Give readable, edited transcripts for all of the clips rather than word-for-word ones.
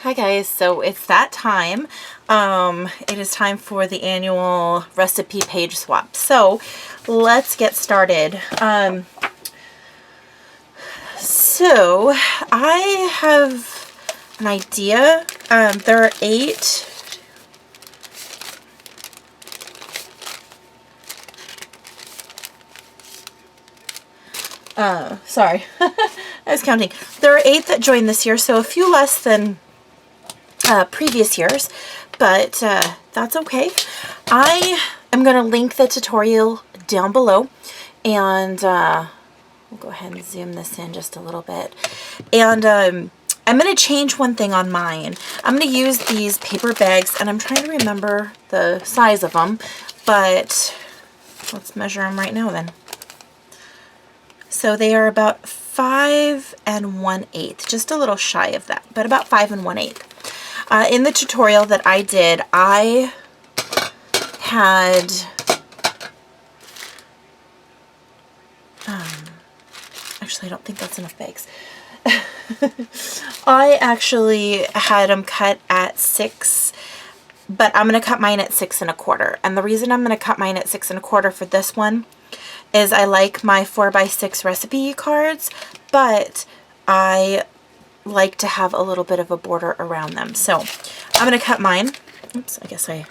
Hi guys, so it's that time. It is time for the annual recipe page swap. So let's get started. So I have an idea. There are 8. Sorry, I was counting. There are 8 that joined this year, so a few less than previous years, but that's okay. I am going to link the tutorial down below, and we'll go ahead and zoom this in just a little bit. And I'm going to change one thing on mine. I'm going to use these paper bags, and I'm trying to remember the size of them, but let's measure them right now then. So they are about 5 1/8, just a little shy of that, but about 5 1/8. In the tutorial that I did, I had actually, I don't think that's enough bags. I actually had them cut at 6, but I'm going to cut mine at 6 1/4. And the reason I'm going to cut mine at 6 1/4 for this one is I like my 4x6 recipe cards, but I like to have a little bit of a border around them. So I'm going to cut mine. Oops, I guess I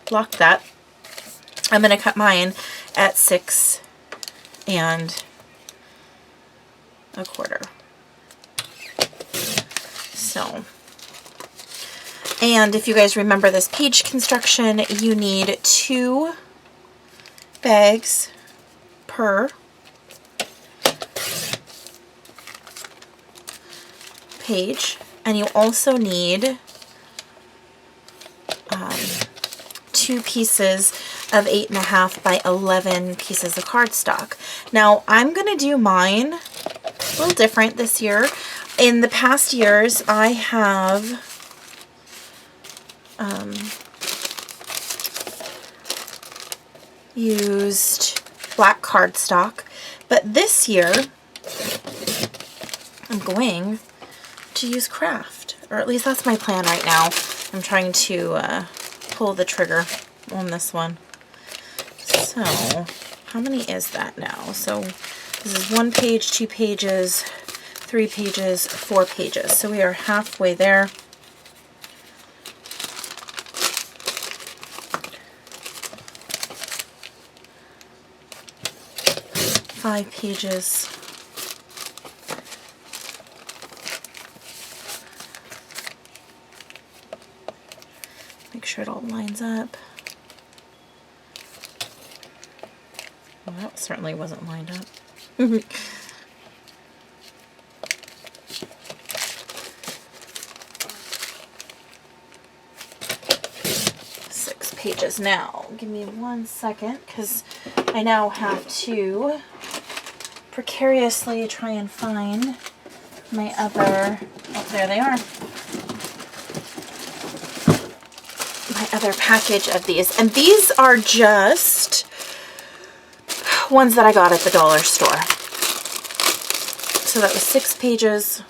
blocked that. I'm going to cut mine at 6 1/4. So, and if you guys remember this page construction, you need 2 bags per page, and you also need 2 pieces of 8.5 by 11 pieces of cardstock. Now I'm going to do mine a little different this year. In the past years, I have used black cardstock, but this year I'm going to use craft, or at least that's my plan right now. I'm trying to pull the trigger on this one. So how many is that now? So this is 1 page, 2 pages, 3 pages, 4 pages. So we are halfway there. Five pages. Make sure it all lines up. Well, that certainly wasn't lined up. 6 pages. Now, give me 1 second, because I now have to precariously try and find my other, oh, there they are, my other package of these. And these are just ones that I got at the dollar store. So that was 6 pages.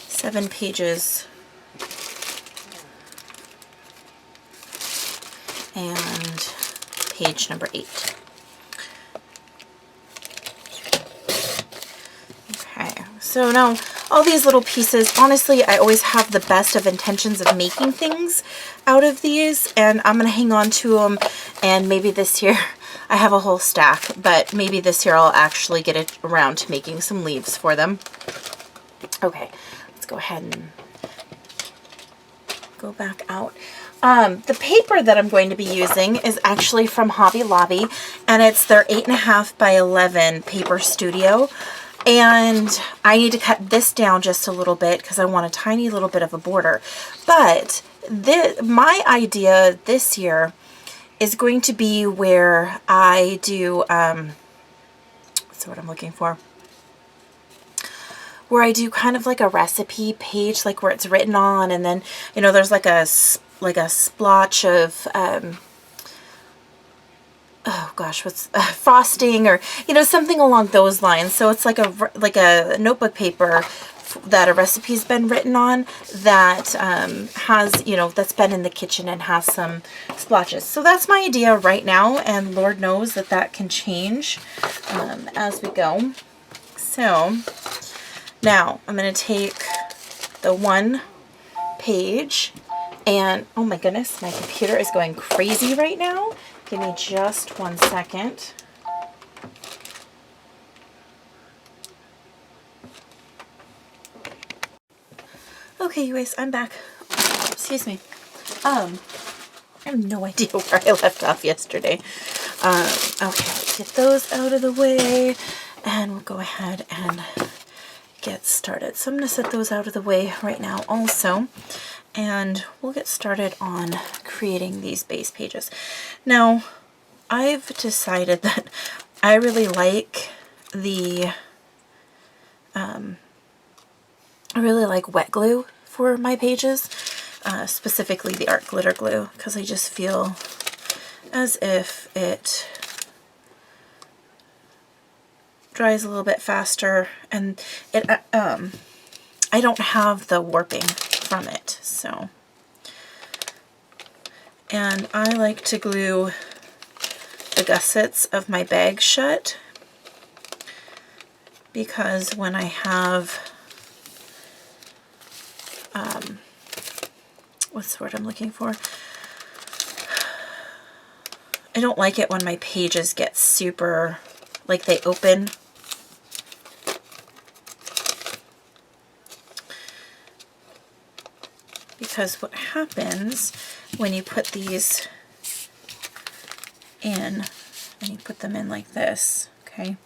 Seven pages. And page number 8. Okay, so now all these little pieces, honestly, I always have the best of intentions of making things out of these, and I'm going to hang on to them, and maybe this year, I have a whole stack, but maybe this year I'll actually get it around to making some leaves for them. Okay, let's go ahead and go back out. The paper that I'm going to be using is actually from Hobby Lobby, and it's their 8.5 by 11 paper studio. And I need to cut this down just a little bit because I want a tiny little bit of a border. But my idea this year is going to be where I do, what's the word I'm looking for? Where I do kind of like a recipe page, like where it's written on, and then, you know, there's like a splotch of oh gosh, what's frosting, or something along those lines. So it's like a notebook paper that a recipe's been written on that has, that's been in the kitchen and has some splotches. So that's my idea right now, and Lord knows that that can change as we go. So now I'm going to take the one page, and oh my goodness, my computer is going crazy right now. Give me just 1 second. Okay, you guys, I'm back. Excuse me. I have no idea where I left off yesterday. Okay, let's get those out of the way, and we'll go ahead and get started. So I'm going to set those out of the way right now also, and we'll get started on creating these base pages. Now, I've decided that I really like wet glue for my pages, specifically the art glitter glue, because I just feel as if it dries a little bit faster, and it I don't have the warping from it. So, and I like to glue the gussets of my bag shut, because when I have what's the word I'm looking for? I don't like it when my pages get super, like they open. Because what happens when you put these in, and you put them in like this, okay?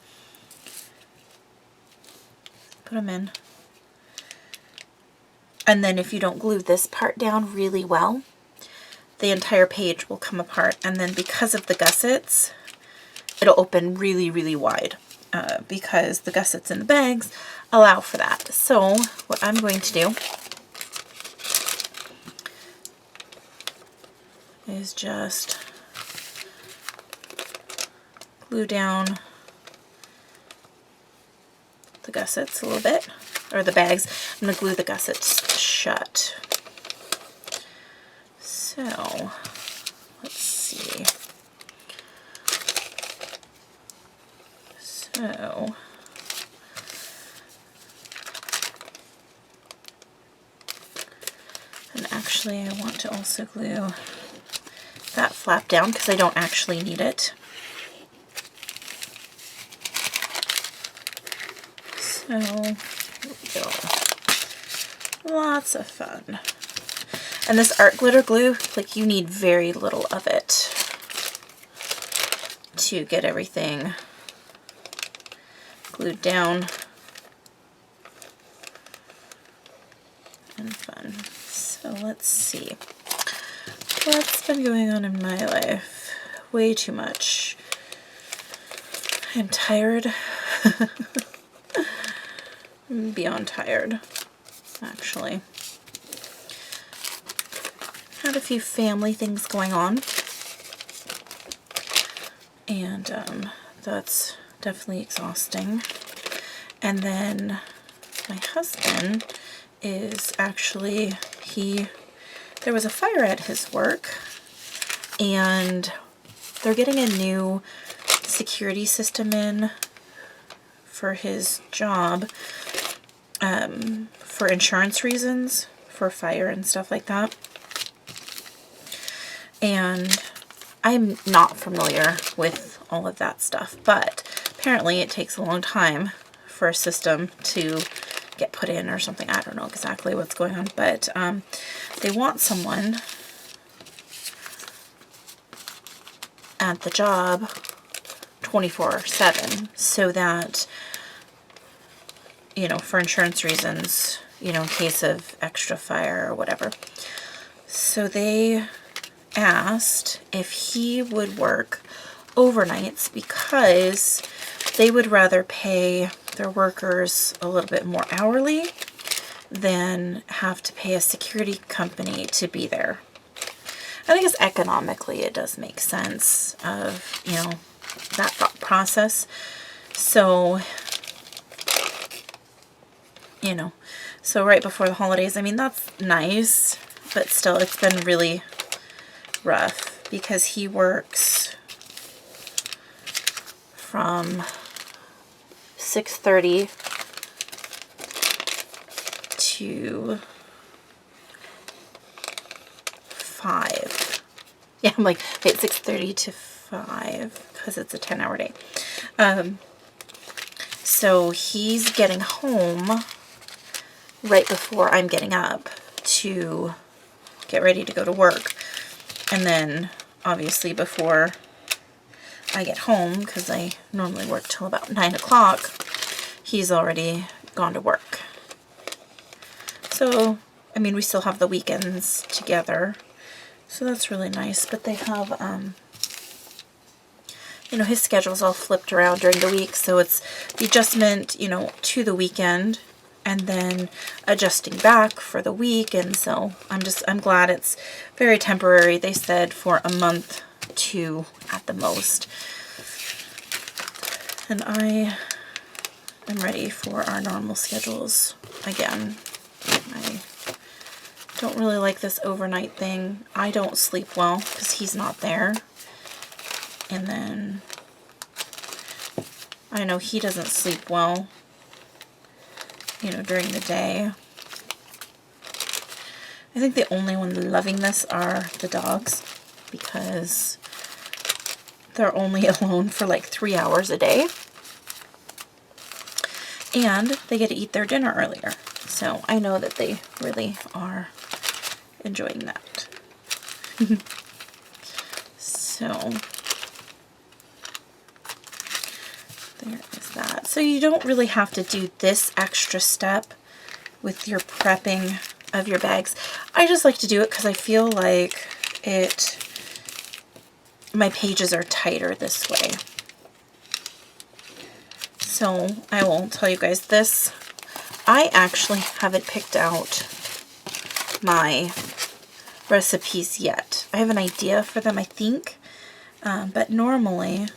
Put them in. And then if you don't glue this part down really well, the entire page will come apart. And then because of the gussets, it'll open really, really wide, because the gussets in the bags allow for that. So what I'm going to do is just glue down the gussets a little bit, or the bags. I'm going to glue the gussets shut. So, let's see. So, and actually I want to also glue that flap down because I don't actually need it. So, here we go. Lots of fun. And this art glitter glue, like, you need very little of it to get everything glued down and fun. So let's see. What's been going on in my life? Way too much. I'm tired. I'm beyond tired, actually. Had a few family things going on, and that's definitely exhausting. And then my husband is actually, there was a fire at his work, and they're getting a new security system in for his job, for insurance reasons, for fire and stuff like that. And I'm not familiar with all of that stuff, but apparently it takes a long time for a system to get put in or something. I don't know exactly what's going on, but they want someone at the job 24/7 so that, you know, for insurance reasons, you know, in case of extra fire or whatever. So they asked if he would work overnights because they would rather pay their workers a little bit more hourly than have to pay a security company to be there. And I guess economically it does make sense of, you know, that thought process. So, you know, so right before the holidays, I mean, that's nice, but still it's been really rough because he works from 6:30 to 5. Yeah, I'm like, wait, 6:30 to 5 because it's a 10-hour day. So he's getting home right before I'm getting up to get ready to go to work. And then obviously before I get home, because I normally work till about 9 o'clock, he's already gone to work. So, I mean, we still have the weekends together. So that's really nice. But they have, you know, his schedule's all flipped around during the week. So it's the adjustment, you know, to the weekend and then adjusting back for the week. And so I'm glad it's very temporary. They said for a month, 2 at the most. And I am ready for our normal schedules again. I don't really like this overnight thing. I don't sleep well because he's not there. And then I know he doesn't sleep well, you know, during the day. I think the only one loving this are the dogs because they're only alone for like 3 hours a day. And they get to eat their dinner earlier. So I know that they really are enjoying that. So there is that. So you don't really have to do this extra step with your prepping of your bags. I just like to do it because I feel like my pages are tighter this way. So I will tell you guys this. I actually haven't picked out my recipes yet. I have an idea for them, I think. But normally...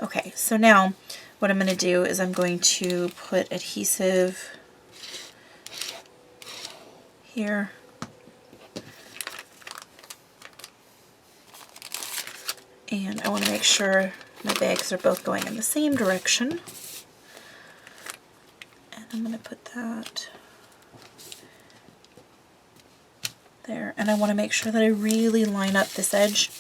Okay, so now what I'm going to do is I'm going to put adhesive here. And I want to make sure my bags are both going in the same direction. And I'm going to put that there. And I want to make sure that I really line up this edge.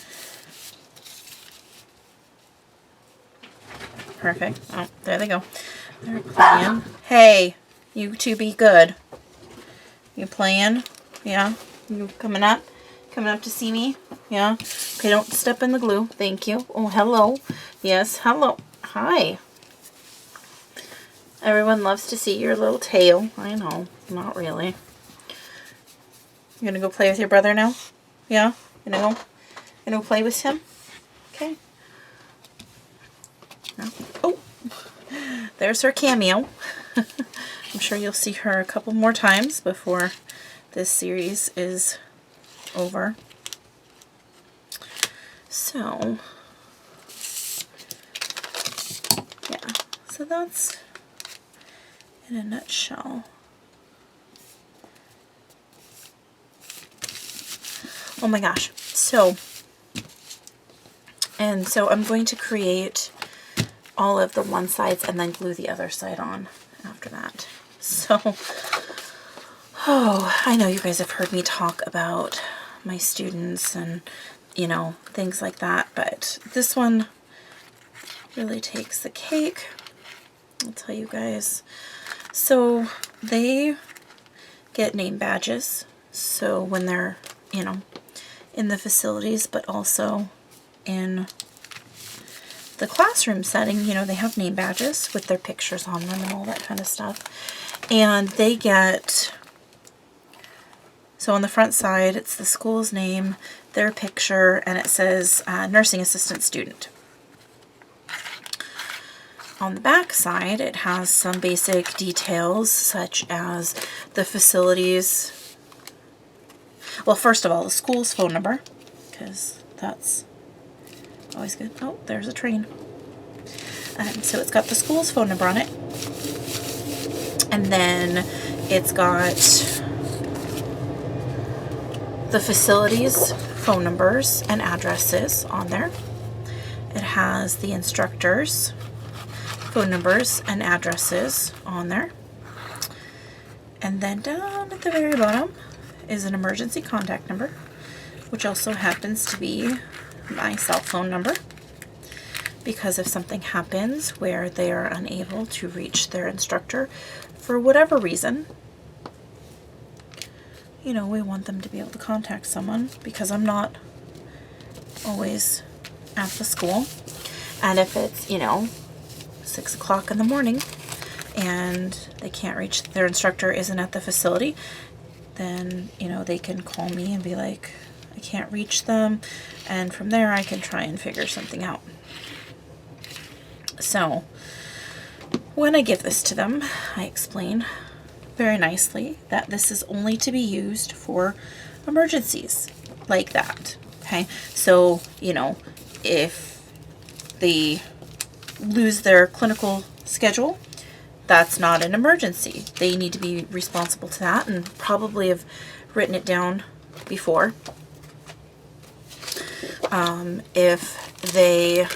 Perfect. Oh, there they go. They're playing. Hey, you two be good. You playing? Yeah? You coming up? Coming up to see me? Yeah? Okay, don't step in the glue. Thank you. Oh, hello. Yes, hello. Hi. Everyone loves to see your little tail. I know. Not really. You gonna go play with your brother now? Yeah? Gonna go play with him? Okay. No. Oh! There's her cameo. I'm sure you'll see her a couple more times before this series is over. So, yeah. So that's in a nutshell. Oh my gosh. So I'm going to create all of the one sides and then glue the other side on after that. So, oh, I know you guys have heard me talk about my students and, you know, things like that, but this one really takes the cake. I'll tell you guys. So they get name badges. So when they're, you know, in the facilities, but also in the classroom setting, you know, they have name badges with their pictures on them and all that kind of stuff. And they get, so on the front side, it's the school's name, their picture, and it says nursing assistant student. On the back side, it has some basic details such as the facilities. Well, first of all, the school's phone number, because that's always good. Oh, there's a train. So it's got the school's phone number on it. And then it's got the facility's phone numbers and addresses on there. It has the instructors' phone numbers and addresses on there. And then down at the very bottom is an emergency contact number, which also happens to be my cell phone number, because if something happens where they are unable to reach their instructor for whatever reason, you know, we want them to be able to contact someone, because I'm not always at the school. And if it's, you know, 6 o'clock in the morning and they can't reach, their instructor isn't at the facility, then, you know, they can call me and be like, I can't reach them. And from there I can try and figure something out. So when I give this to them, I explain very nicely that this is only to be used for emergencies like that. Okay. So, you know, if they lose their clinical schedule, that's not an emergency. They need to be responsible to that, and probably have written it down before. If they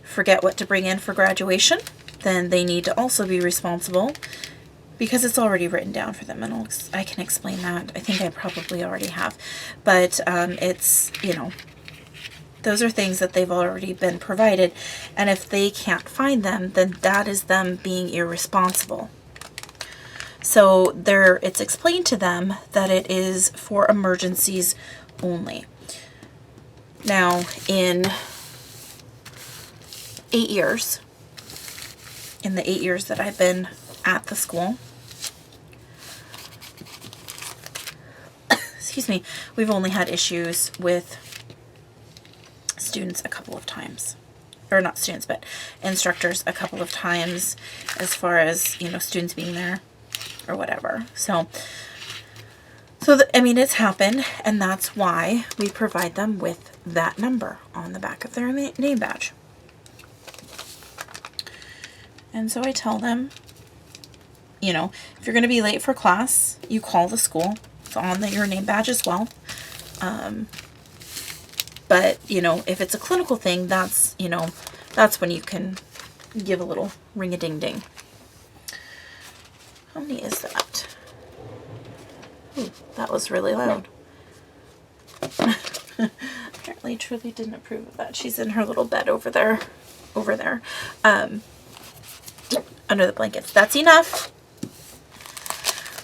forget what to bring in for graduation, then they need to also be responsible, because it's already written down for them. And I can explain that. I think I probably already have. But it's, you know, those are things that they've already been provided. And if they can't find them, then that is them being irresponsible. So it's explained to them that it is for emergencies only. Now, in 8 years, in the 8 years that I've been at the school, excuse me, we've only had issues with students a couple of times. Or not students, but instructors a couple of times, as far as, you know, students being there or whatever. So I mean, it's happened, and that's why we provide them with that number on the back of their name badge. And so I tell them, you know, if you're going to be late for class, you call the school. It's on your name badge as well. But, you know, if it's a clinical thing, that's, you know, that's when you can give a little ring-a-ding-ding. How many is that? Ooh, that was really loud. Apparently Truly didn't approve of that. She's in her little bed over there. Under the blankets. That's enough.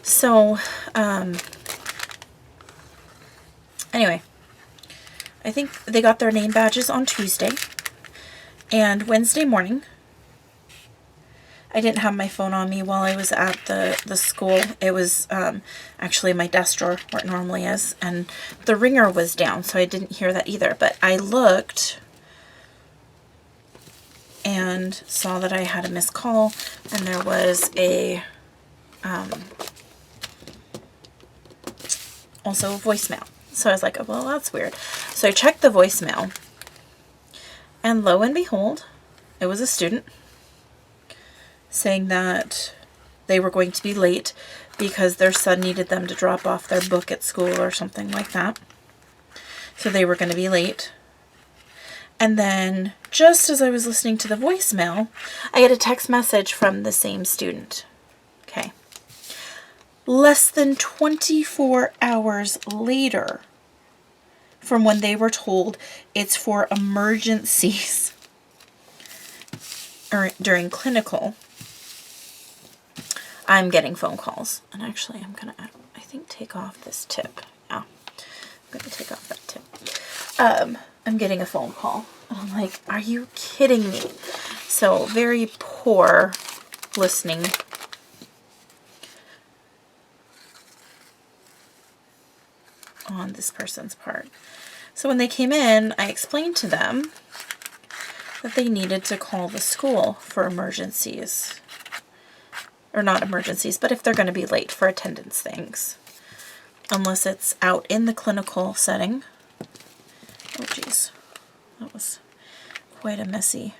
So, anyway, I think they got their name badges on Tuesday, and Wednesday morning, I didn't have my phone on me while I was at the school. It was actually my desk drawer where it normally is, and the ringer was down, so I didn't hear that either. But I looked and saw that I had a missed call, and there was also a voicemail. So I was like, oh, well, that's weird. So I checked the voicemail, and lo and behold, it was a student saying that they were going to be late because their son needed them to drop off their book at school or something like that. So they were going to be late. And then, just as I was listening to the voicemail, I get a text message from the same student. Okay. Less than 24 hours later from when they were told it's for emergencies or during clinical, I'm getting phone calls. And actually, I'm going to, I think, take off this tip. Yeah, I'm going to take off that tip. I'm getting a phone call. And I'm like, are you kidding me? So, very poor listening. On this person's part. So when they came in, I explained to them that they needed to call the school for emergencies. Or not emergencies, but if they're going to be late for attendance things. unless it's out in the clinical setting. Oh geez, that was quite a messy.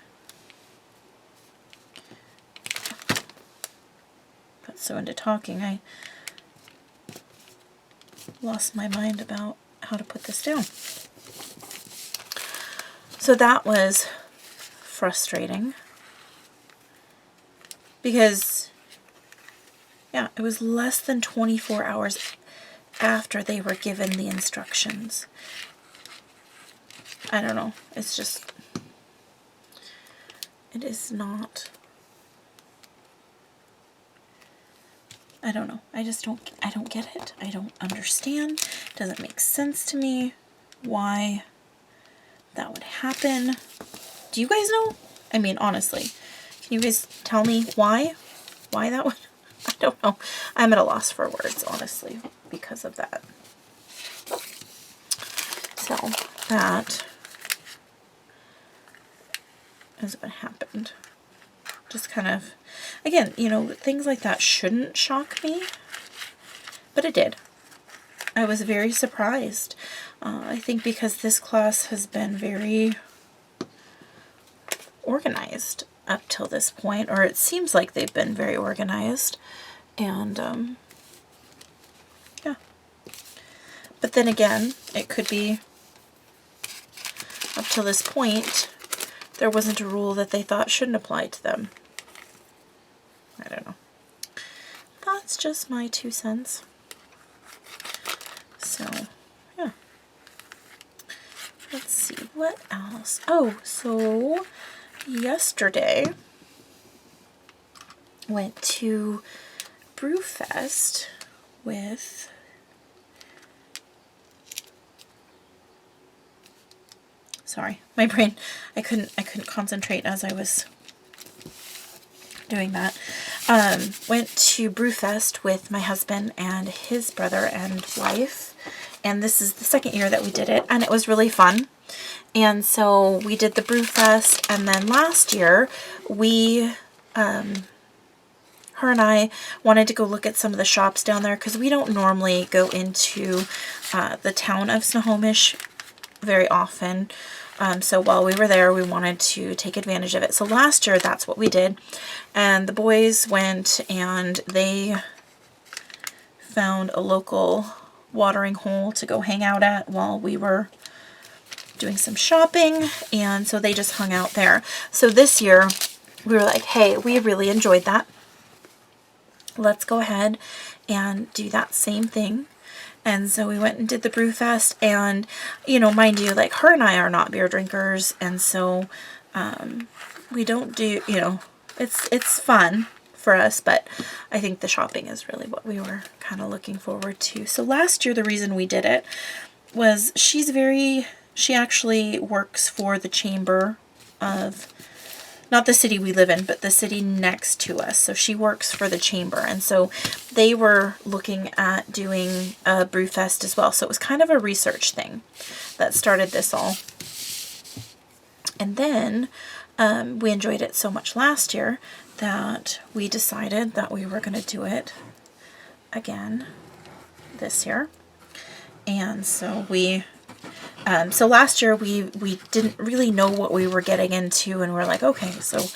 Got so into talking, I lost my mind about how to put this down. So that was frustrating because, yeah, it was less than 24 hours after they were given the instructions. I don't know. It's just, it is not, I don't know. I don't get it. I don't understand. It doesn't make sense to me why that would happen. Do you guys know? I mean, honestly, can you guys tell me why that would, I don't know. I'm at a loss for words, honestly, because of that. So that is what happened. Just kind of, again, you know, things like that shouldn't shock me, but it did. I was very surprised. I think because this class has been very organized up till this point, or it seems like they've been very organized, and yeah. But then again, it could be up till this point there wasn't a rule that they thought shouldn't apply to them. I don't know. That's just my 2 cents. So, yeah. Let's see, what else? Oh, so yesterday went to Brewfest with sorry, my brain, I couldn't concentrate as I was doing that. Went to Brewfest with my husband and his brother and wife, and this is the second year that we did it, and it was really fun. And so we did the Brewfest, and then last year we, her and I wanted to go look at some of the shops down there because we don't normally go into the town of Snohomish very often. So while we were there, we wanted to take advantage of it. So last year, that's what we did. And the boys went and they found a local watering hole to go hang out at while we were doing some shopping. And so they just hung out there. So this year, we were like, hey, we really enjoyed that. Let's go ahead and do that same thing. And so we went and did the Brewfest, and, you know, mind you, like, her and I are not beer drinkers, and so we don't do, you know, it's fun for us, but I think the shopping is really what we were kind of looking forward to. So last year, the reason we did it was she actually works for the chamber of, not the city we live in, but the city next to us. So she works for the chamber. And so they were looking at doing a Brewfest as well. So it was kind of a research thing that started this all. And then we enjoyed it so much last year that we decided that we were going to do it again this year. And so so last year we didn't really know what we were getting into, and we're like, okay, so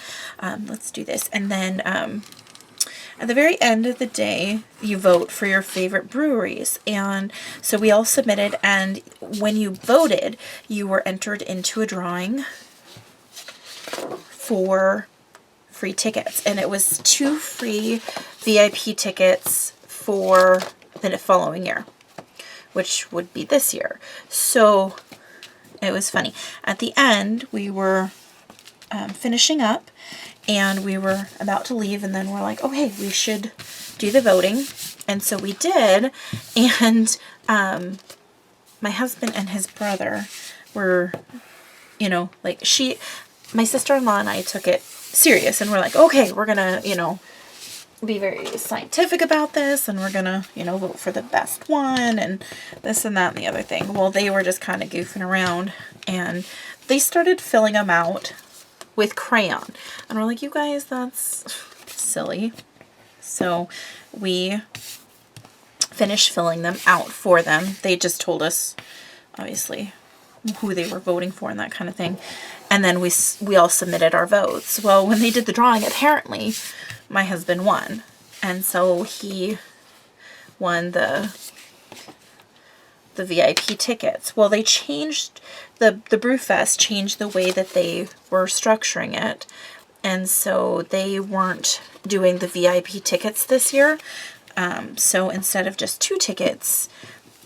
let's do this. And then at the very end of the day, you vote for your favorite breweries. And so we all submitted, and when you voted, you were entered into a drawing for free tickets. And it was 2 free VIP tickets for the following year, which would be this year. So it was funny. At the end, we were finishing up, and we were about to leave, and then we're like, oh, hey, we should do the voting. And so we did, and my husband and his brother were, you know, like, my sister-in-law and I took it serious, and we're like, okay, we're gonna, you know, be very scientific about this, and we're gonna, you know, vote for the best one, and this and that and the other thing. Well, they were just kind of goofing around, and they started filling them out with crayon, and we're like, you guys, that's silly. So we finish filling them out for them. They just told us, obviously, who they were voting for and that kind of thing. And then we all submitted our votes. Well, when they did the drawing, apparently my husband won. And so he won the VIP tickets. Well, they changed, the Brewfest changed the way that they were structuring it. And so they weren't doing the VIP tickets this year. So instead of just 2 tickets,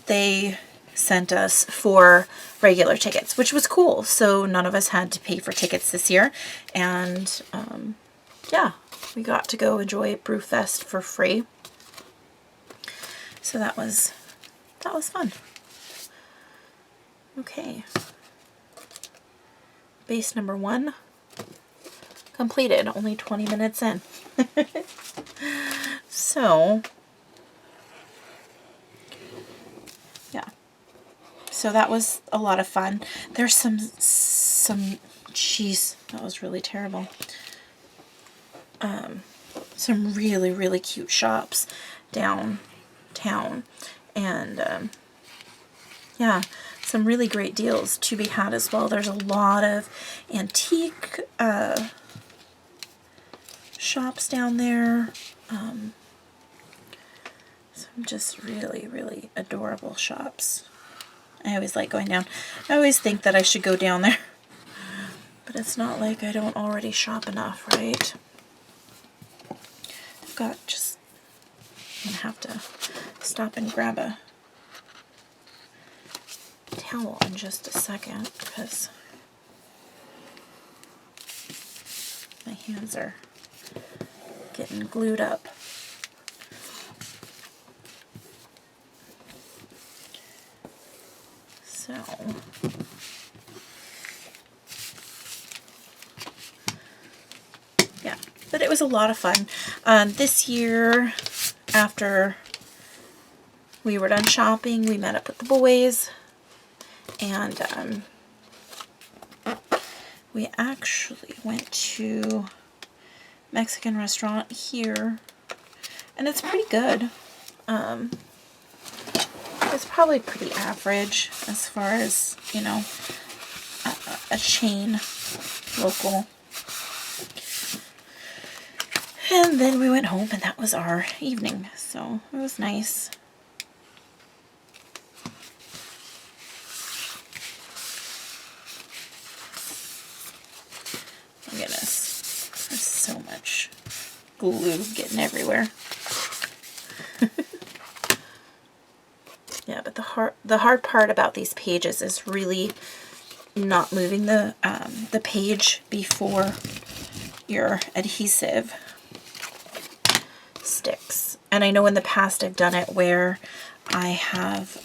they sent us 4 regular tickets, which was cool. So none of us had to pay for tickets this year. And yeah, we got to go enjoy Brewfest for free. So that was fun. Okay. Base number 1 completed, only 20 minutes in. So, yeah. So that was a lot of fun. There's some, jeez, that was really terrible. Some really, really cute shops downtown. And, yeah, some really great deals to be had as well. There's a lot of antique shops down there. Some just really, really adorable shops. I always like going down. I always think that I should go down there. But it's not like I don't already shop enough, right? I've got just... I'm going to have to stop and grab a towel in just a second because my hands are getting glued up. So, yeah, but it was a lot of fun. This year, after we were done shopping, we met up with the boys, and we actually went to Mexican restaurant here, and it's pretty good. It's probably pretty average as far as, you know, a chain, local. And then we went home, and that was our evening, so it was nice. Oh goodness, there's so much glue getting everywhere. Yeah, but the hard part about these pages is really not moving the page before your adhesive sticks. And I know in the past I've done it where I have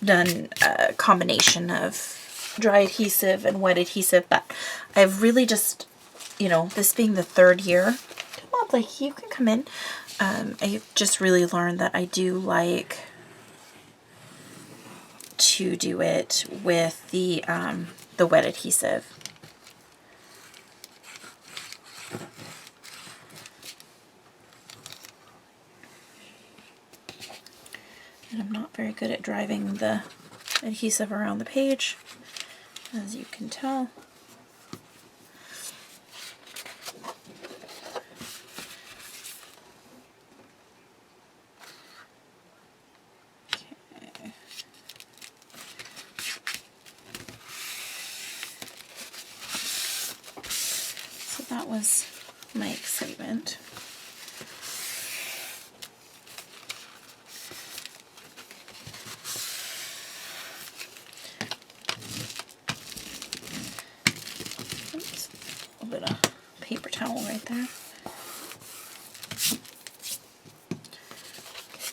done a combination of dry adhesive and wet adhesive, but I've really just, you know, this being the 3rd year, come on Blake, you can come in. I just really learned that I do like to do it with the wet adhesive. And I'm not very good at driving the adhesive around the page, as you can tell. That was my excitement. Oops, a little bit of paper towel right there.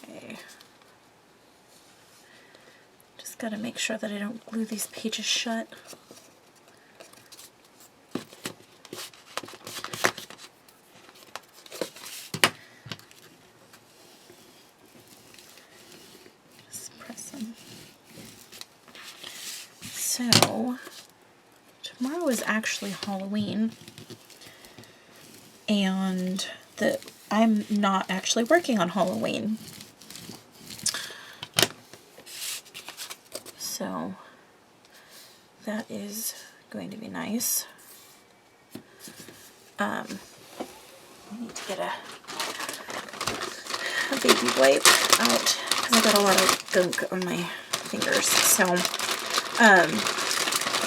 Okay. Just gotta make sure that I don't glue these pages shut. So, tomorrow is actually Halloween, and the I'm not actually working on Halloween. So that is going to be nice. I need to get a baby wipe out because I got a lot of gunk on my fingers. So,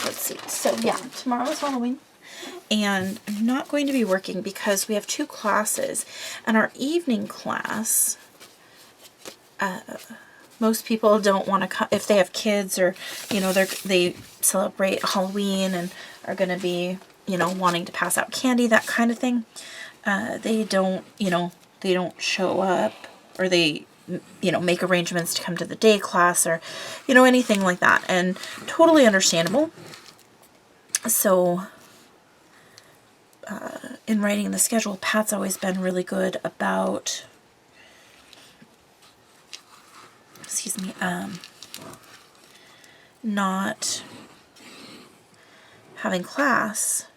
let's see. So yeah, tomorrow is Halloween. And I'm not going to be working because we have 2 classes. And our evening class, most people don't want to come if they have kids, or, you know, they celebrate Halloween and are going to be, you know, wanting to pass out candy, that kind of thing. They don't, you know, they don't show up, or they, you know, make arrangements to come to the day class, or, you know, anything like that. And totally understandable. So, in writing the schedule, Pat's always been really good about, excuse me, not having class,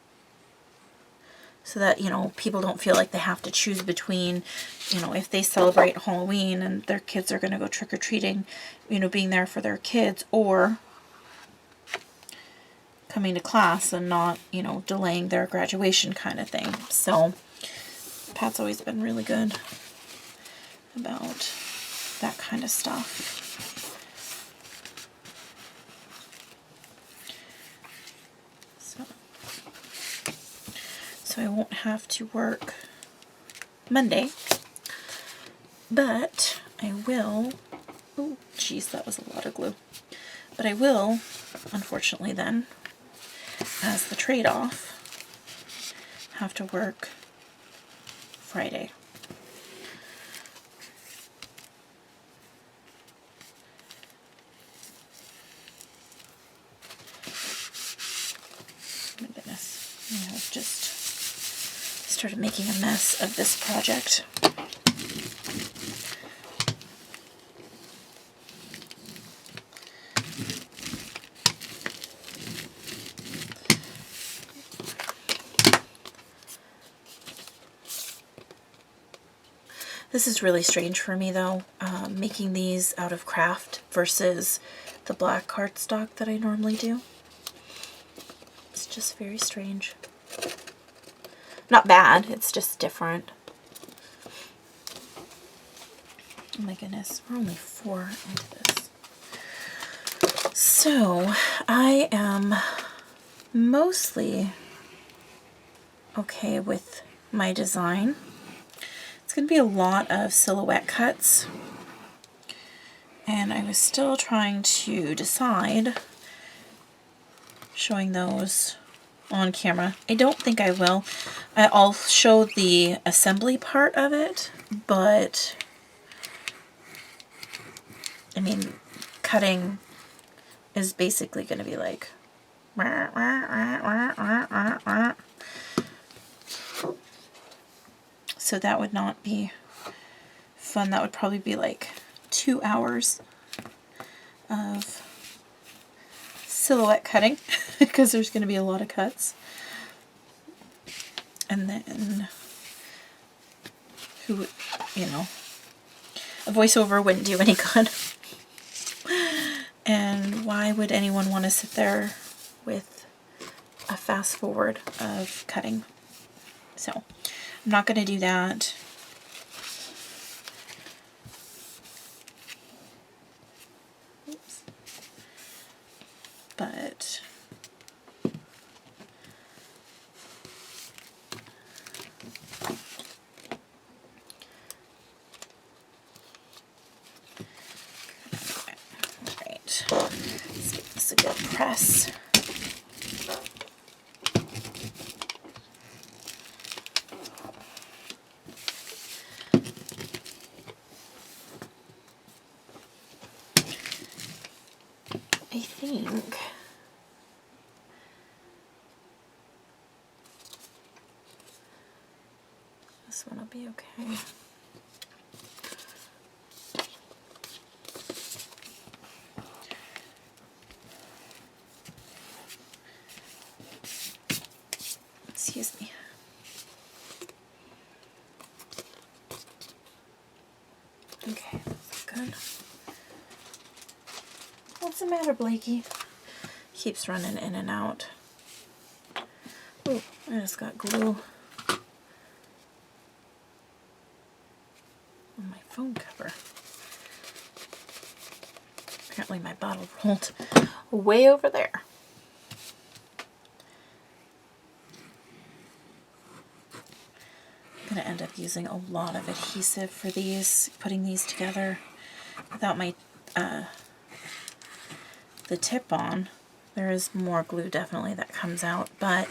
so that, you know, people don't feel like they have to choose between, you know, if they celebrate Halloween and their kids are going to go trick-or-treating, you know, being there for their kids, or coming to class and not, you know, delaying their graduation kind of thing. So Pat's always been really good about that kind of stuff. So I won't have to work Monday, but I will, oh geez, that was a lot of glue, but I will, unfortunately then, as the trade-off, have to work Friday. My goodness, I have just started making a mess of this project. This is really strange for me though, making these out of craft versus the black cardstock that I normally do. It's just very strange. Not bad, it's just different. Oh my goodness, we're only 4 into this. So, I am mostly okay with my design. It's going to be a lot of silhouette cuts, and I was still trying to decide, showing those on camera. I don't think I will. I'll show the assembly part of it, but I mean, cutting is basically going to be like so that would not be fun. That would probably be like 2 hours of silhouette cutting because there's going to be a lot of cuts. And then, who, you know, a voiceover wouldn't do any good. And why would anyone want to sit there with a fast forward of cutting? So I'm not going to do that. Oops. But alright, let's give this a good press. I think this one will be okay. Excuse me. Okay, that's good. What's the matter, Blakey? Keeps running in and out. Oh, I just got glue on my phone cover. Apparently my bottle rolled way over there. I'm going to end up using a lot of adhesive for these, putting these together without my the tip on. There is more glue definitely that comes out, but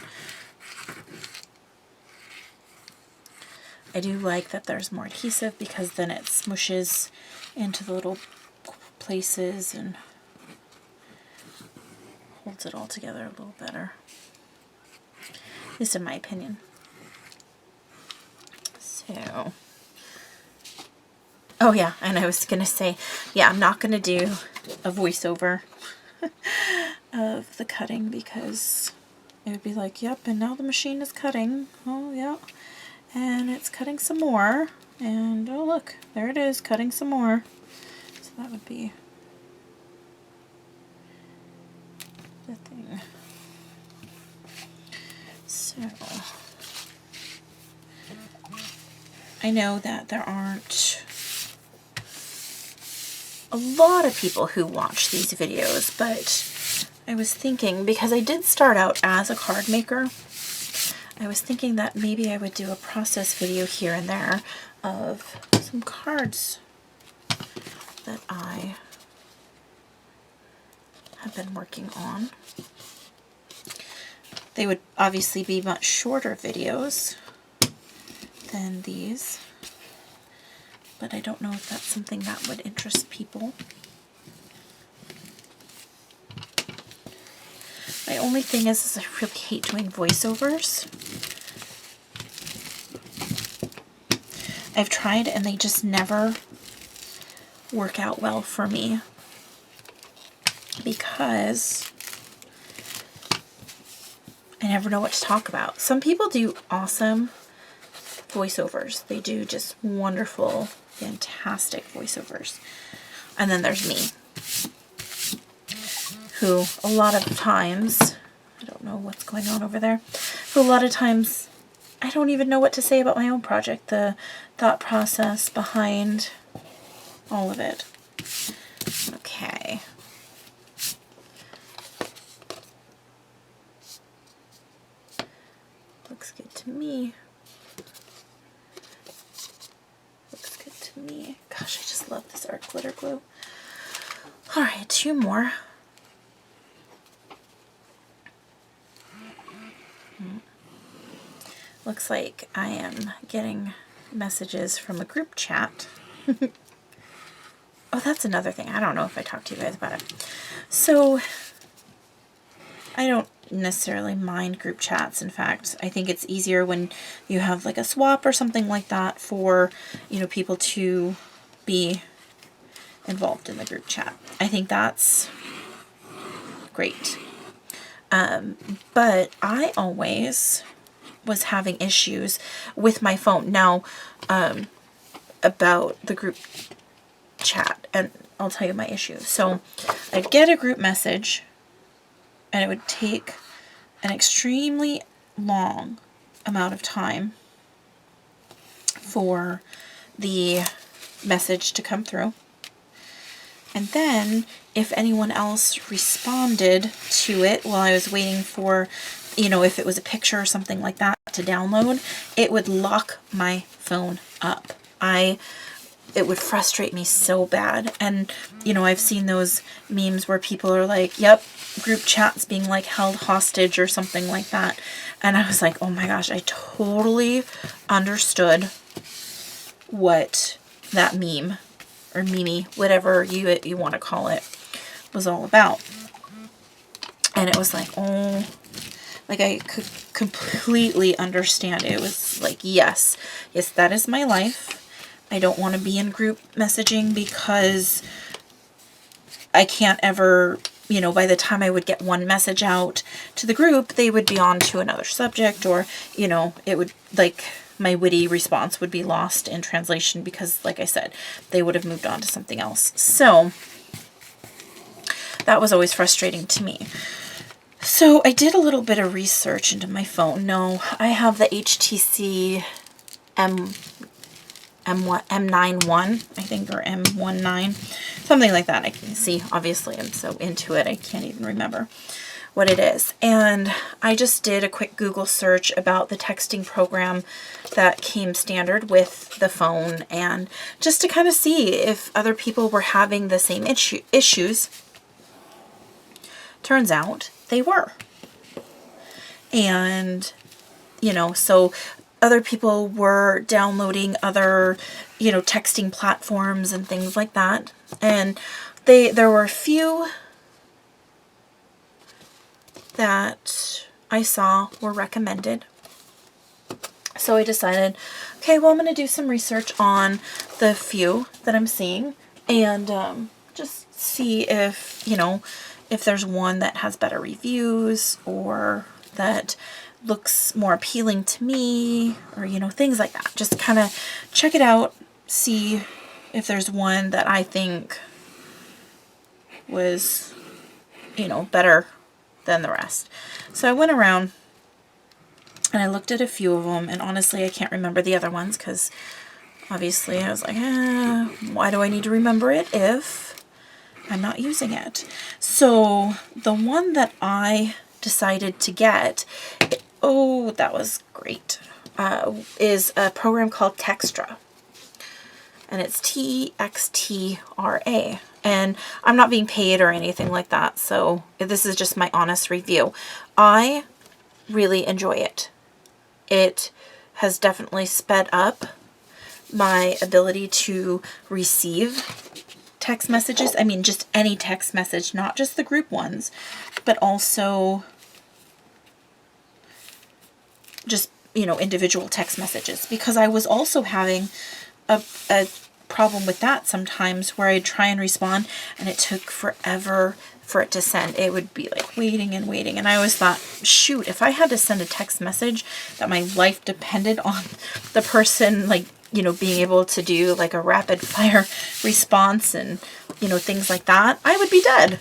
I do like that there's more adhesive because then it smooshes into the little places and holds it all together a little better, at least in my opinion. So, oh yeah, and I was gonna say, yeah, I'm not gonna do a voiceover of the cutting because it would be like, yep, and now the machine is cutting. Oh yeah, and it's cutting some more, and oh look, there it is, cutting some more. So that would be the thing. So I know that there aren't a lot of people who watch these videos, but I was thinking, because I did start out as a card maker, I was thinking that maybe I would do a process video here and there of some cards that I have been working on. They would obviously be much shorter videos than these, but I don't know if that's something that would interest people. My only thing is I really hate doing voiceovers. I've tried and they just never work out well for me because I never know what to talk about. Some people do awesome voiceovers. They do just wonderful, fantastic voiceovers. And then there's me, who a lot of times, I don't know what's going on over there, who a lot of times I don't even know what to say about my own project, the thought process behind all of it. Okay. Looks good to me. Looks good to me. Gosh, I just love this art glitter glue. All right, 2 more. Looks like I am getting messages from a group chat. Oh, that's another thing. I don't know if I talked to you guys about it. So, I don't necessarily mind group chats. In fact, I think it's easier when you have like a swap or something like that for, you know, people to be involved in the group chat. I think that's great. But I always was having issues with my phone. Now, about the group chat, and I'll tell you my issue. So I'd get a group message and it would take an extremely long amount of time for the message to come through. And then if anyone else responded to it while I was waiting for, you know, if it was a picture or something like that to download, it would lock my phone up. It would frustrate me so bad. And, you know, I've seen those memes where people are like, yep, group chats being like held hostage or something like that. And I was like, oh my gosh, I totally understood what that meme or meme, whatever you want to call it, was all about. And it was like, oh, like I could completely understand it. It was like, yes, that is my life. I don't want to be in group messaging because I can't ever, you know, by the time I would get one message out to the group, they would be on to another subject, or, you know, it would, like, my witty response would be lost in translation because, like I said, they would have moved on to something else. So that was always frustrating to me. So I did a little bit of research into my phone. No, I have the HTC M91, I think, or M19, something like that. I can see, obviously, I'm so into it, I can't even remember what it is. And I just did a quick Google search about the texting program that came standard with the phone, and just to kind of see if other people were having the same issues. Turns out they were. And, you know, so other people were downloading other, you know, texting platforms and things like that. And there were a few that I saw were recommended. So I decided, okay, well, I'm going to do some research on the few that I'm seeing and just see if, you know, if there's one that has better reviews or that looks more appealing to me, or, you know, things like that. Just kind of check it out, see if there's one that I think was, you know, better than the rest. So I went around and I looked at a few of them, and honestly, I can't remember the other ones because obviously I was like, why do I need to remember it if I'm not using it? So the one that I decided to get, oh, that was great, is a program called Textra. And it's TXTRA. And I'm not being paid or anything like that, so this is just my honest review. I really enjoy it. It has definitely sped up my ability to receive text messages. I mean, just any text message, not just the group ones, but also just, you know, individual text messages, because I was also having a problem with that sometimes where I'd try and respond and it took forever for it to send. It would be like waiting and waiting, and I always thought, shoot, if I had to send a text message that my life depended on the person, like, you know, being able to do like a rapid fire response and, you know, things like that, I would be dead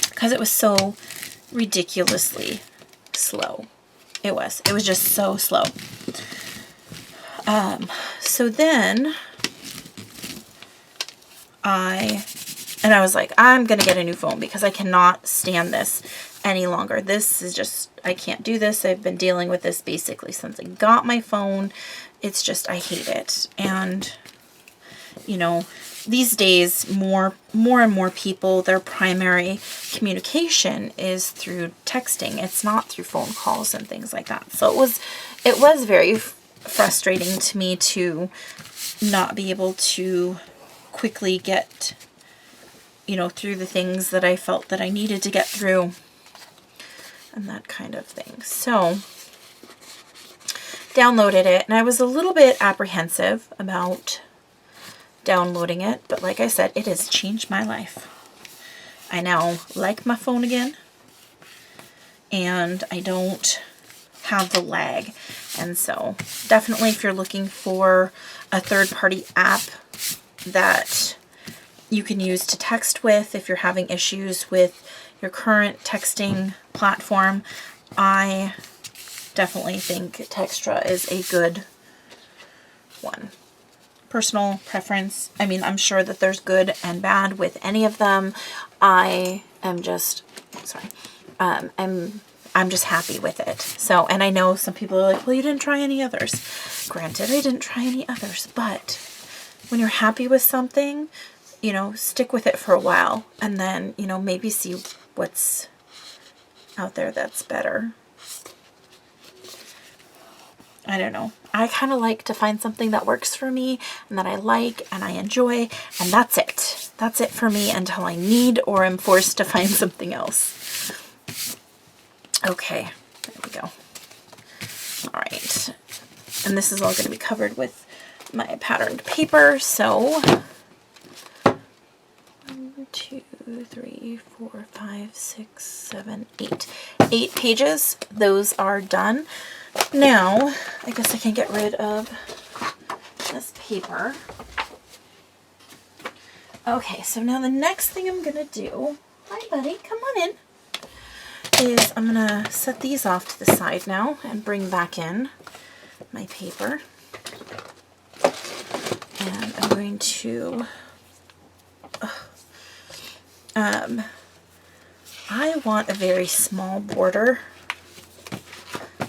because it was so ridiculously slow. It was just so slow. So then I was like, I'm going to get a new phone because I cannot stand this any longer. This is just, I can't do this. I've been dealing with this basically since I got my phone. It's just, I hate it. And, you know, these days, more and more people, their primary communication is through texting. It's not through phone calls and things like that. So it was very frustrating to me to not be able to quickly get, you know, through the things that I felt that I needed to get through and that kind of thing. So downloaded it, and I was a little bit apprehensive about downloading it, but like I said, it has changed my life. I now like my phone again, and I don't have the lag. And so definitely, if you're looking for a third-party app that you can use to text with, if you're having issues with your current texting platform, I definitely think Textra is a good one. Personal preference. I mean, I'm sure that there's good and bad with any of them. I am just, sorry, I'm just happy with it. So, and I know some people are like, well, you didn't try any others. Granted, I didn't try any others, but when you're happy with something, you know, stick with it for a while, and then, you know, maybe see what's out there that's better. I don't know. I kind of like to find something that works for me and that I like and I enjoy, and that's it. That's it for me until I need or am forced to find something else. Okay, there we go. All right. And this is all going to be covered with my patterned paper, so 1, 2, 3, 4, 5, 6, 7, 8. 8 pages. Those are done. Now, I guess I can get rid of this paper. Okay, so now the next thing I'm going to do, hi buddy, come on in, is I'm going to set these off to the side now and bring back in my paper. And I'm going to, I want a very small border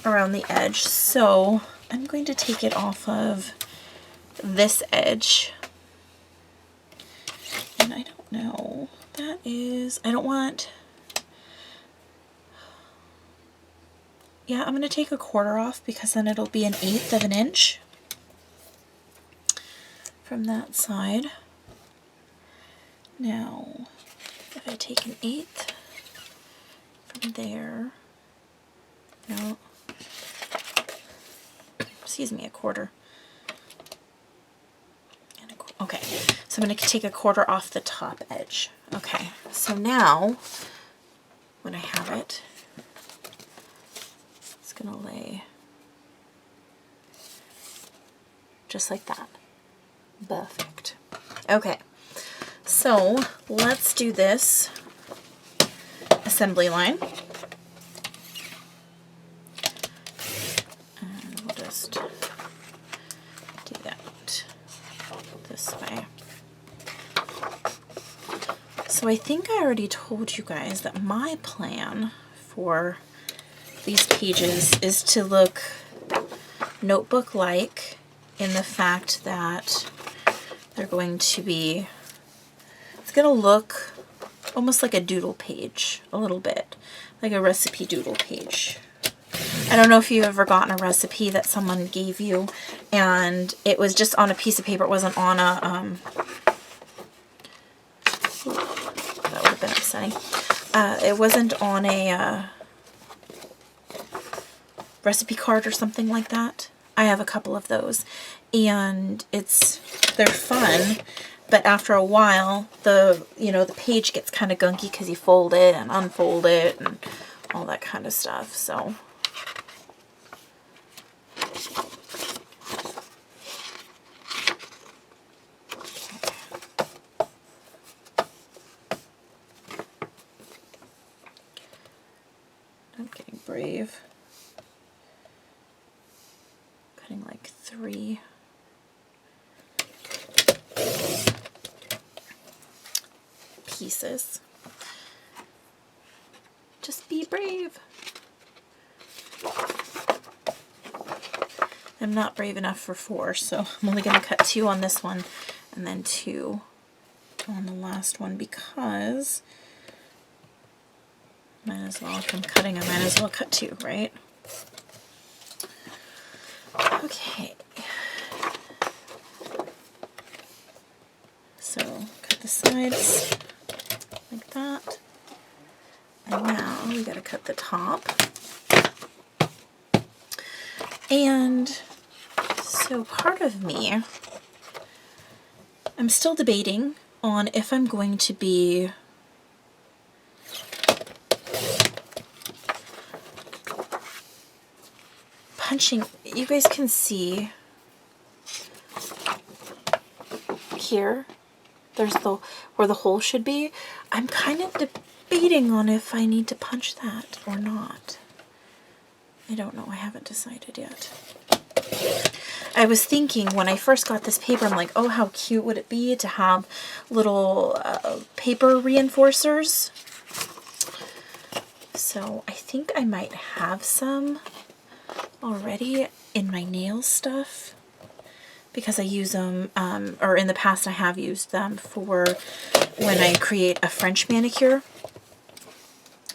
around the edge, so I'm going to take it off of this edge. And I don't know, that is, I don't want, yeah, I'm going to take a quarter off because then it'll be 1/8 of an inch from that side. Now, if I take 1/8 from there, no, excuse me, a quarter. Okay, so I'm going to take a quarter off the top edge. Okay, so now, when I have it, it's going to lay just like that. Perfect. Okay, so let's do this assembly line. And we'll just do that this way. So I think I already told you guys that my plan for these pages is to look notebook-like in the fact that they're going to be, it's going to look almost like a doodle page, a little bit, like a recipe doodle page. I don't know if you've ever gotten a recipe that someone gave you and it was just on a piece of paper, it wasn't on a, that would have been upsetting. It wasn't on a recipe card or something like that. I have a couple of those and they're fun, but after a while the page gets kind of gunky because you fold it and unfold it and all that kind of stuff. So I'm getting brave. Cutting like 3 pieces. Just be brave. I'm not brave enough for 4, so I'm only going to cut 2 on this one and then 2 on the last one because might as well, if I'm cutting, I might as well cut 2, right? Okay. So cut the sides like that. And now we gotta cut the top. And so part of me, I'm still debating on if I'm going to be punching. You guys can see here, there's where the hole should be. I'm kind of debating on if I need to punch that or not. I don't know. I haven't decided yet. I was thinking when I first got this paper, I'm like, oh, how cute would it be to have little paper reinforcers. So I think I might have some already in my nail stuff because I use them, or in the past I have used them for when I create a French manicure.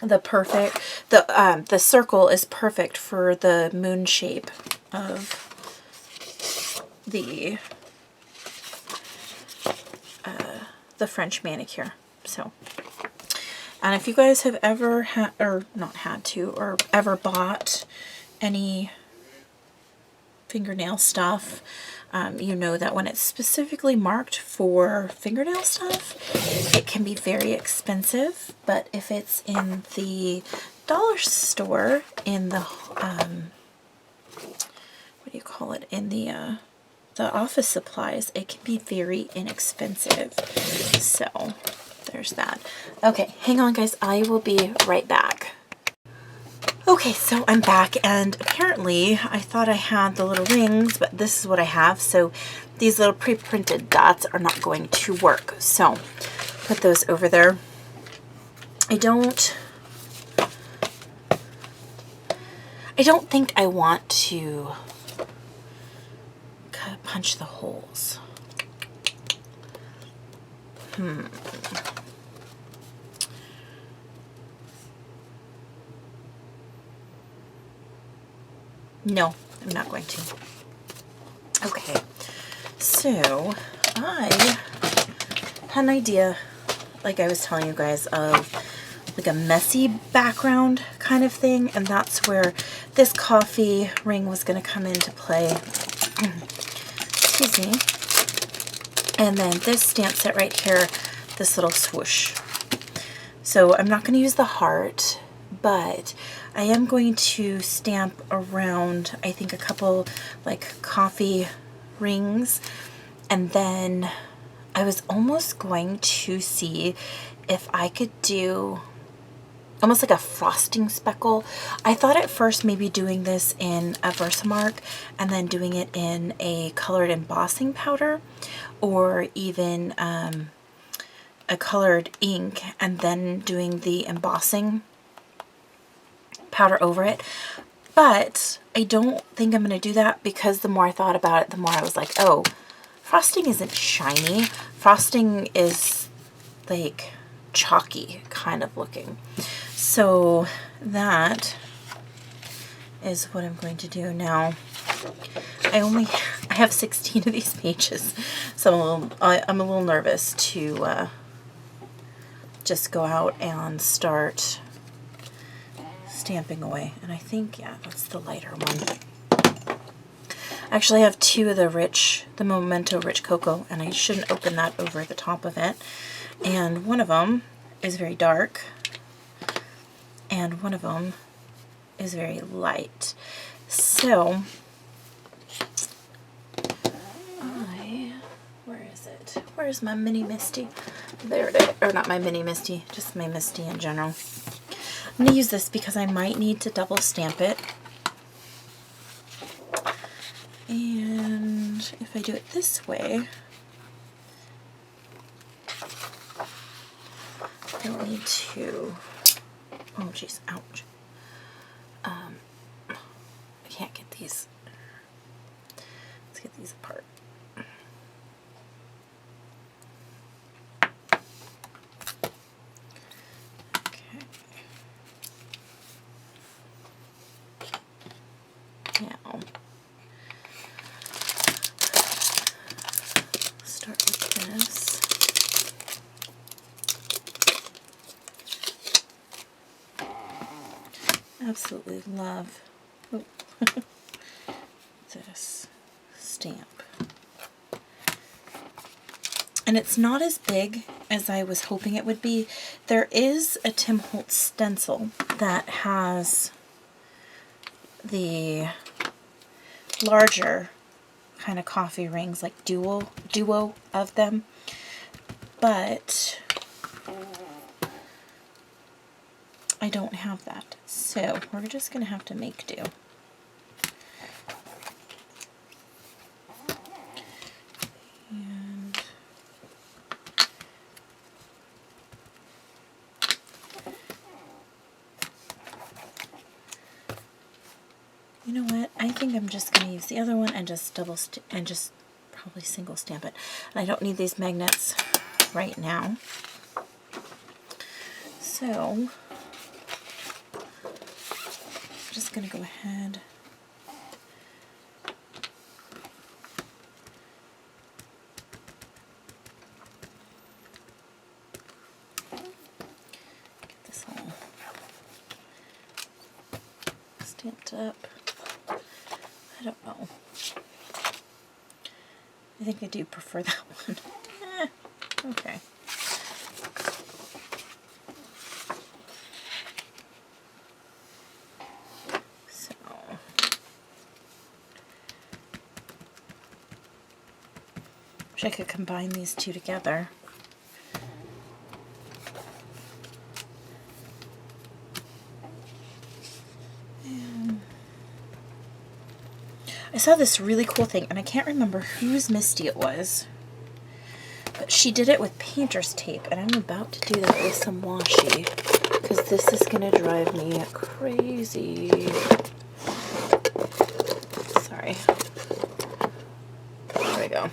The circle is perfect for the moon shape of the French manicure. So, and if you guys have ever had, or not had to, or ever bought any fingernail stuff, you know that when it's specifically marked for fingernail stuff, it can be very expensive. But if it's in the dollar store, in the what do you call it, in the office supplies, it can be very inexpensive. So there's that. Okay, hang on guys, I will be right back. Okay, so I'm back, and apparently I thought I had the little rings, but this is what I have. So these little pre-printed dots are not going to work. So put those over there. I don't think I want to punch the holes. No, I'm not going to. Okay, so I had an idea, like I was telling you guys, of like a messy background kind of thing, and that's where this coffee ring was going to come into play. Excuse me. And then this stamp set right here, this little swoosh. So I'm not going to use the heart, but I am going to stamp around, I think, a couple like coffee rings, and then I was almost going to see if I could do almost like a frosting speckle. I thought at first maybe doing this in a Versamark and then doing it in a colored embossing powder, or even a colored ink and then doing the embossing powder over it. But I don't think I'm going to do that, because the more I thought about it, the more I was like, oh, frosting isn't shiny. Frosting is like chalky kind of looking. So that is what I'm going to do now. I have 16 of these pages, so I'm a little nervous to just go out and start stamping away. And I think, yeah, that's the lighter one. I actually have two of the Memento Rich Cocoa, and I shouldn't open that over the top of it. And one of them is very dark, and one of them is very light. So where is it? Where's my mini Misty? There it is. Or not my mini Misty, just my Misty in general. I'm going to use this because I might need to double stamp it. And if I do it this way, I don't need to, oh geez, ouch. I can't get these, let's get these apart. Okay. Now, start with this. Absolutely love this stamp. And it's not as big as I was hoping it would be. There is a Tim Holtz stencil that has the larger kind of coffee rings, like duo of them, but I don't have that, so we're just gonna have to make do. And you know what? I think I'm just gonna use the other one and just probably single stamp it. And I don't need these magnets right now, so I'm just going to go ahead get this all stamped up. I don't know. I think I do prefer that one. Okay. So Wish I could combine these two together. I saw this really cool thing, and I can't remember whose Misty it was, but she did it with painter's tape, and I'm about to do that with some washi, because this is going to drive me crazy. Sorry. There we go.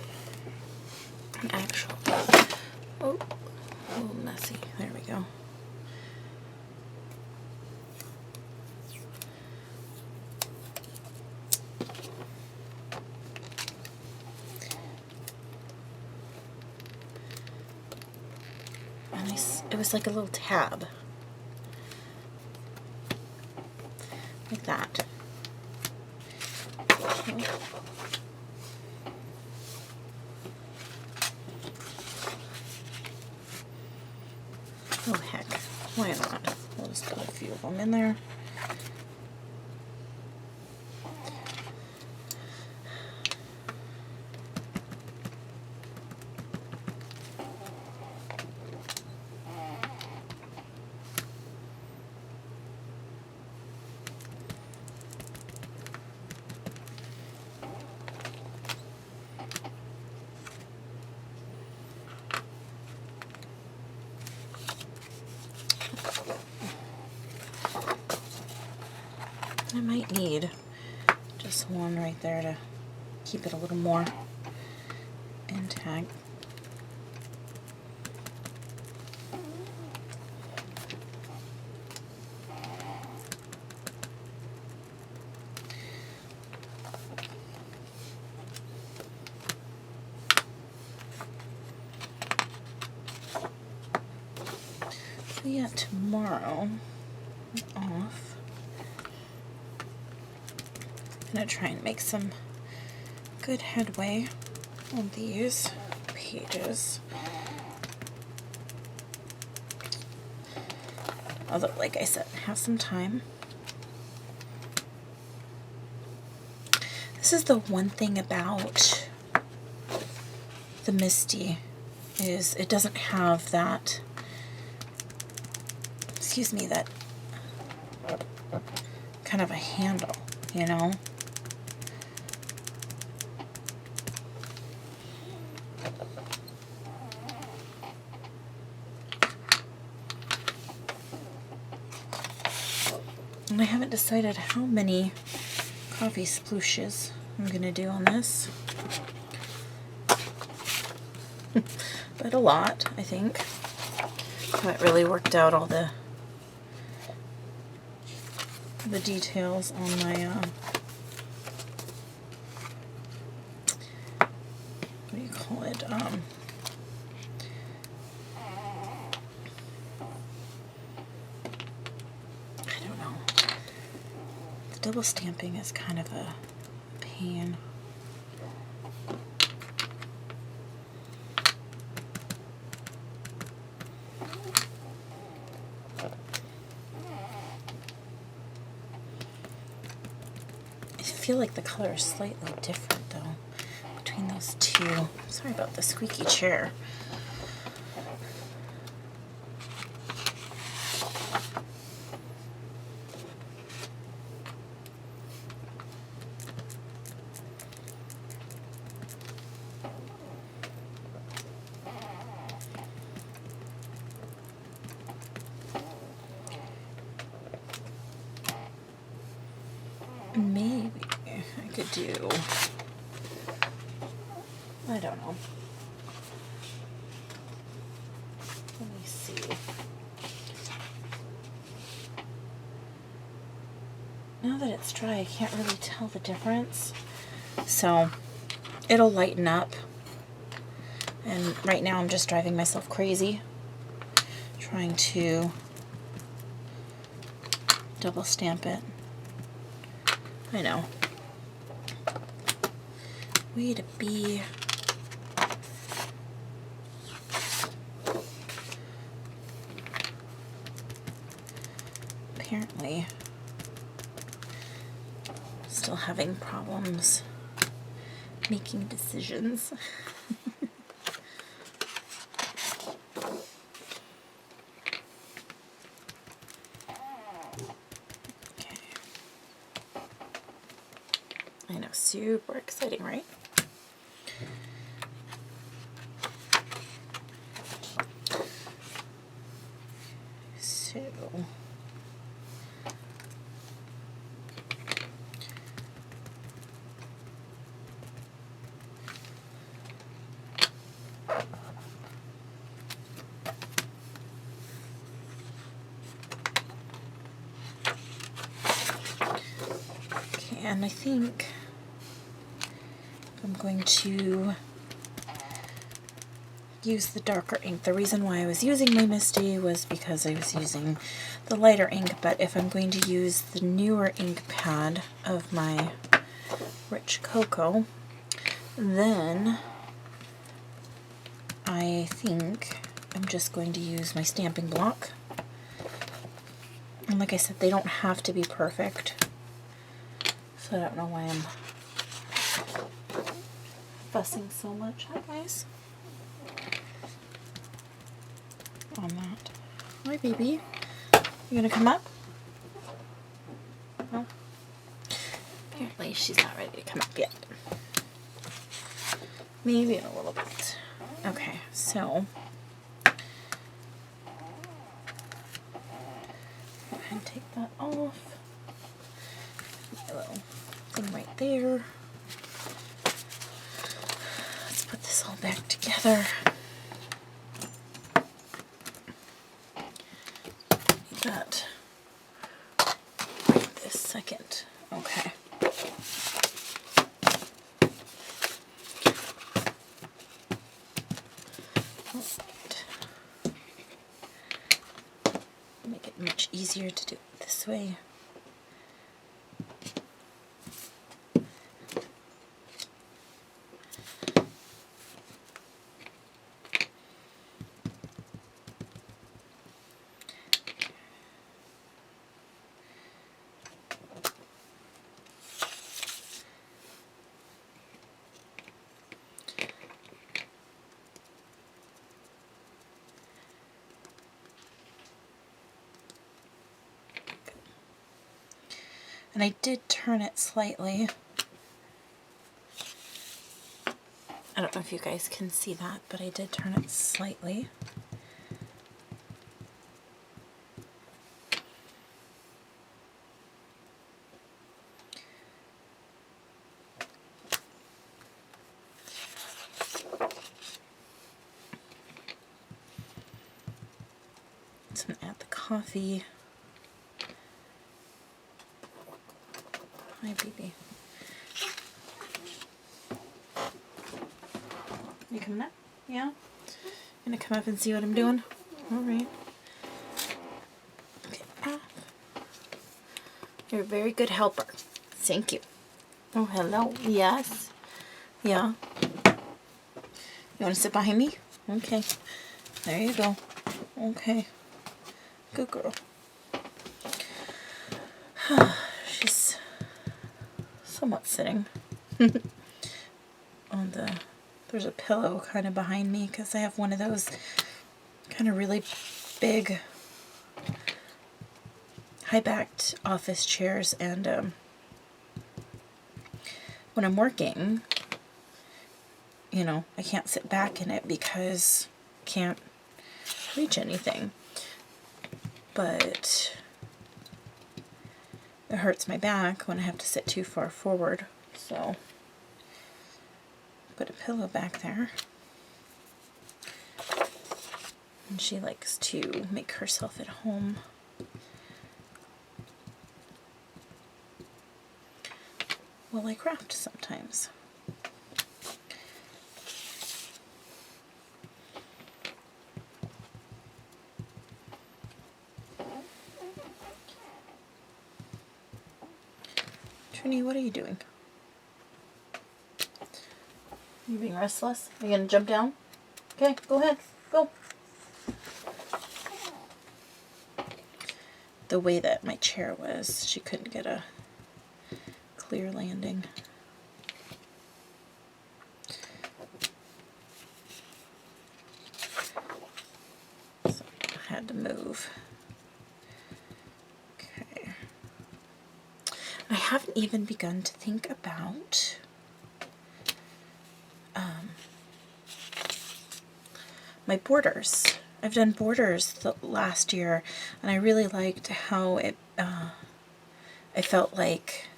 An actual, oh, a little messy. There we go. It was like a little tab. Like that. Okay. Oh heck, why not? We'll just put a few of them in there. I might need just one right there to keep it a little more intact. So yeah, tomorrow I'm off. I'm going to try and make some good headway on these pages. Although, like I said, have some time. This is the one thing about the Misty, is it doesn't have that, excuse me, that kind of a handle, you know? And I haven't decided how many coffee splooshes I'm going to do on this. But a lot, I think. Haven't really worked out all the details on my, what do you call it? Double stamping is kind of a pain. I feel like the color is slightly different though between those two. Sorry about the squeaky chair. Maybe I could do, I don't know. Let me see. Now that it's dry, I can't really tell the difference. So it'll lighten up. And right now I'm just driving myself crazy trying to double stamp it. I know. Way to be. Apparently, still having problems making decisions. I know, super exciting, right? So okay, and I think I'm going to use the darker ink. The reason why I was using my Misty was because I was using the lighter ink, but if I'm going to use the newer ink pad of my Rich Cocoa, then I think I'm just going to use my stamping block. And like I said, they don't have to be perfect, so I don't know why I'm fussing so much. Hi guys. On that. Hi baby. You gonna come up? No? Apparently she's not ready to come up yet. Maybe in a little bit. Okay, so go ahead and take that off. My little thing right there. Let's put this all back together. Need that right this second. Okay. Make it much easier to do it this way. And I did turn it slightly. I don't know if you guys can see that, but I did turn it slightly. So I'm gonna add the coffee. Hi, baby. You coming up? Yeah? Gonna come up and see what I'm doing? Alright. Okay. You're a very good helper. Thank you. Oh, hello. Yes. Yeah. You want to sit behind me? Okay. There you go. Okay. Good girl. She's somewhat sitting on the, there's a pillow kind of behind me because I have one of those kind of really big high-backed office chairs, and when I'm working, you know, I can't sit back in it because I can't reach anything, but it hurts my back when I have to sit too far forward, so put a pillow back there. And she likes to make herself at home. Well, I craft sometimes. Trini, what are you doing? You being restless? Are you gonna jump down? Okay, go ahead. Go. The way that my chair was, she couldn't get a clear landing. So I had to move. Okay. I haven't even begun to think about my borders. I've done borders the last year, and I really liked how it, I felt like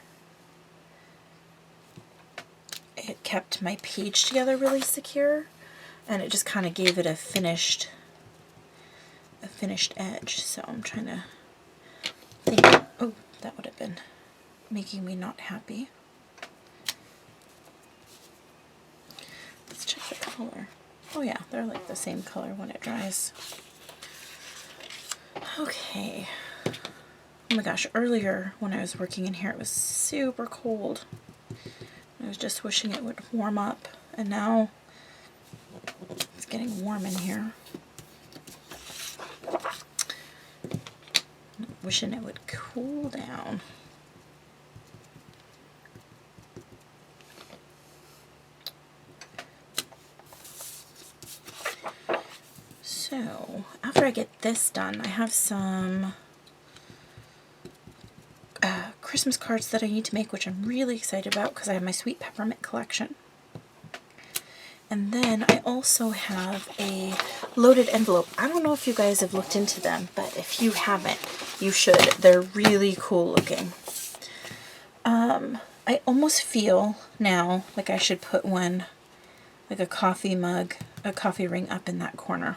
it kept my page together really secure, and it just kind of gave it a finished edge. So I'm trying to think, oh, that would have been making me not happy. Let's check the color. Oh yeah, they're like the same color when it dries. Okay. Oh my gosh, earlier when I was working in here it was super cold. I was just wishing it would warm up, and now it's getting warm in here. Wishing it would cool down. So, after I get this done, I have some Christmas cards that I need to make, which I'm really excited about because I have my sweet peppermint collection. And then I also have a loaded envelope. I don't know if you guys have looked into them, but if you haven't, you should. They're really cool looking. I almost feel now like I should put one, like a coffee mug, a coffee ring up in that corner.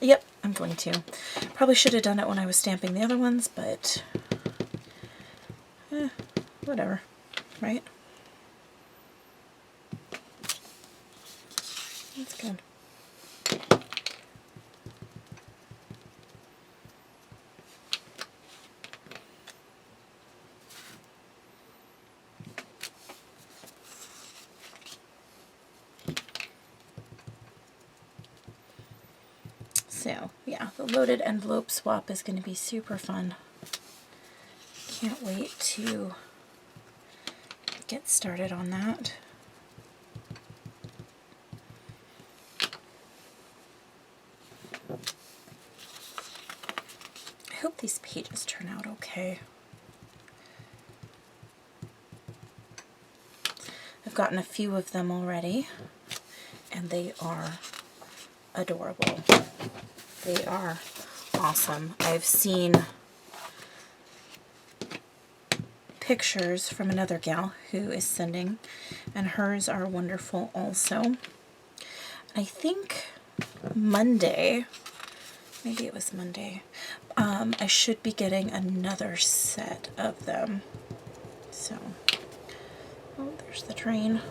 Yep, I'm going to. Probably should have done it when I was stamping the other ones, but whatever, right? That's good. So, yeah, the loaded envelope swap is going to be super fun. Can't wait to get started on that. I hope these pages turn out okay. I've gotten a few of them already, and they are adorable. They are awesome. I've seen pictures from another gal who is sending, and hers are wonderful also. I think Monday, maybe it was Monday, I should be getting another set of them. So, oh, there's the train.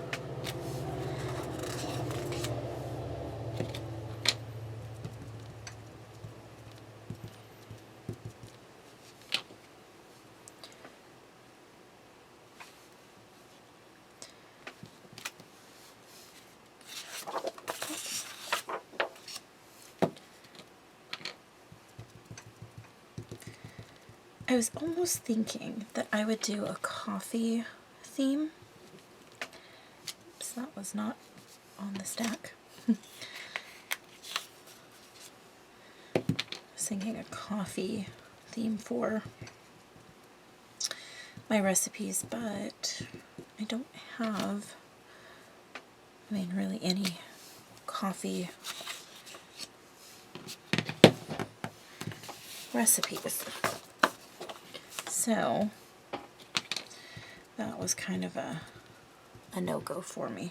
I was almost thinking that I would do a coffee theme. Oops, that was not on the stack. I was thinking a coffee theme for my recipes, but I don't have, I mean, really any coffee recipes. So that was kind of a no-go for me.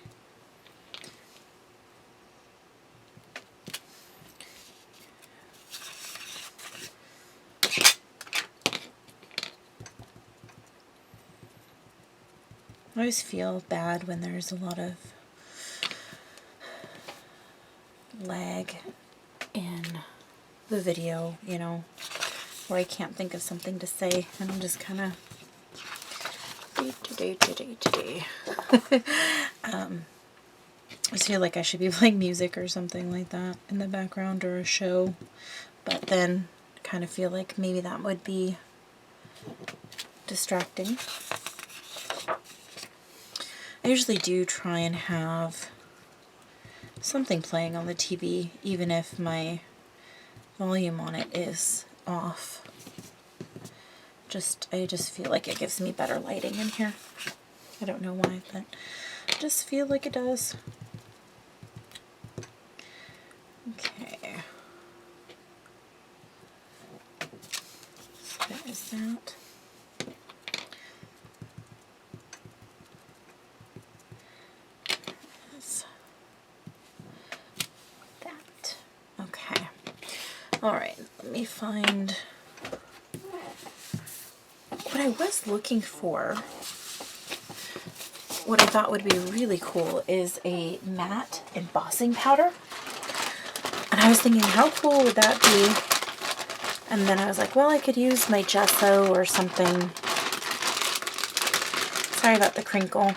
I always feel bad when there's a lot of lag in the video, you know, where I can't think of something to say, and I'm just kind of today. I just feel like I should be playing music or something like that in the background, or a show, but then kind of feel like maybe that would be distracting. I usually do try and have something playing on the TV, even if my volume on it is off. I just feel like it gives me better lighting in here. I don't know why, but I just feel like it does. Okay. So there's that. There's that. Okay. All right, let me find what I was looking for. What I thought would be really cool is a matte embossing powder. And I was thinking, how cool would that be? And then I was like, well, I could use my gesso or something. Sorry about the crinkle.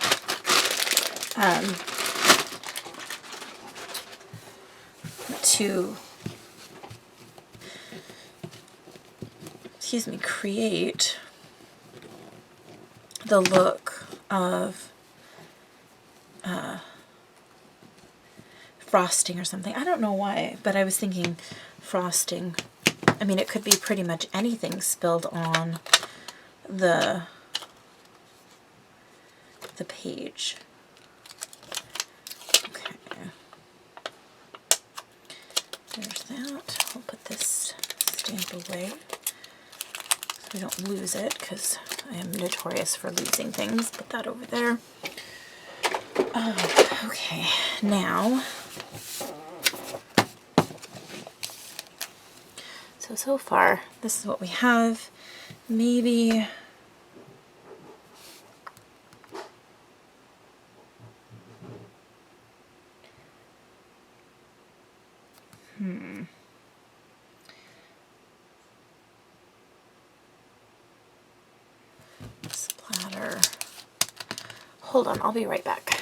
To, excuse me, create the look of frosting or something. I don't know why, but I was thinking frosting. I mean, it could be pretty much anything spilled on the page. Okay. There's that. I'll put this stamp away so we don't lose it, because I am notorious for losing things. Put that over there. Okay, now, so far, this is what we have. Maybe, splatter. Hold on, I'll be right back.